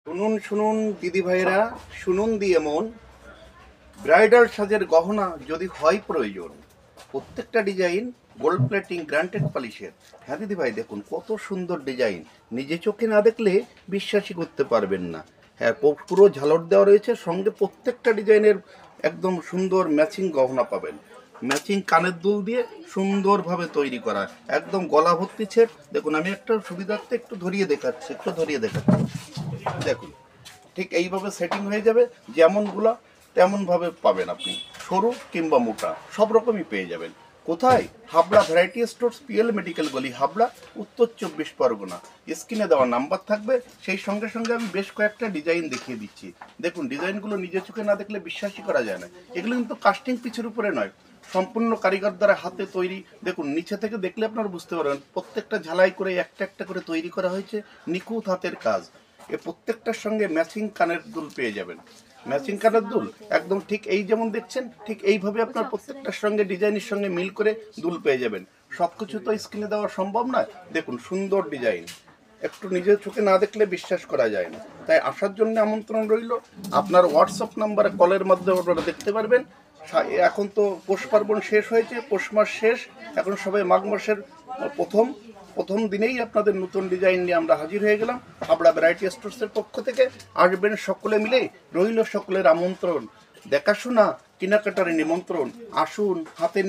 শুনুন শুনুন দিদি ভাইরা, শুনুন দিয়ে মন। ব্রাইডাল সাজের গহনা যদি হয় প্রয়োজন, প্রত্যেকটা ডিজাইন গোল্ড প্লেটিং গ্রান্টেড পলিশের। হ্যাঁ দিদি ভাই, দেখুন কত সুন্দর ডিজাইন, নিজে চোখে না দেখলে বিশ্বাসই করতে পারবেন না। হ্যাঁ, পুরো ঝালর দেওয়া রয়েছে, সঙ্গে প্রত্যেকটা ডিজাইনের একদম সুন্দর ম্যাচিং গহনা পাবেন। ম্যাচিং কানের দুল দিয়ে সুন্দরভাবে তৈরি করা, একদম গলা ভর্তি ছেট। দেখুন, আমি একটা সুবিধার্থে একটু ধরিয়ে দেখাচ্ছি, দেখুন ঠিক এইভাবে সেটিং হয়ে যাবে। যেমনগুলো তেমনভাবে পাবেন আপনি, সরু কিংবা মোটা সব রকমই পেয়ে যাবেন। কোথায়? Habra variety stores, PL medical গলি, হাবড়া, উত্তর 24 পরগনা। স্ক্রিনে দেওয়া নাম্বার থাকবে, সেই সঙ্গে সঙ্গে আমি বেশ কয়েকটা ডিজাইন দেখিয়ে দিচ্ছি। দেখুন, ডিজাইনগুলো নিজের চোখে না দেখলে বিশ্বাসই করা যায় না। এগুলো কিন্তু কাস্টিং পিচের উপরে নয়, সম্পূর্ণ কারিগর দ্বারা হাতে তৈরি। দেখুন, নিচে থেকে দেখলে আপনারা বুঝতে পারবেন, প্রত্যেকটা ঝালাই করে একটা একটা করে তৈরি করা হয়েছে, নিখুঁত হাতের কাজ। এ প্রত্যেকটার সঙ্গে ম্যাচিং কানের দুল পেয়ে যাবেন। ম্যাচিং কানের দুল একদম ঠিক এই যেমন দেখছেন, ঠিক এইভাবে আপনার প্রত্যেকটার সঙ্গে ডিজাইনের সঙ্গে মিল করে দুল পেয়ে যাবেন। সব কিছু তো স্ক্রিনে দেওয়া সম্ভব নয়। দেখুন, সুন্দর ডিজাইন, একটু নিজের চোখে না দেখলে বিশ্বাস করা যায় না। তাই আসার জন্য আমন্ত্রণ রইল। আপনার হোয়াটসঅ্যাপ নাম্বারে কলের মাধ্যমে আপনারা দেখতে পারবেন। এখন তো পৌষ পার্বণ শেষ হয়েছে, পৌষ মাস শেষ, এখন সবাই মাঘ মাসের প্রথম প্রথম দিনেই আপনাদের নতুন ডিজাইন নিয়ে আমরা হাজির হয়ে গেলাম। হাবড়া ভ্যারাইটি স্টোর্সের পক্ষ থেকে আসবেন সকলে মিলে, রইল সকলের আমন্ত্রণ। দেখাশোনা কেনাকাটার নিমন্ত্রণ, আসুন হাতে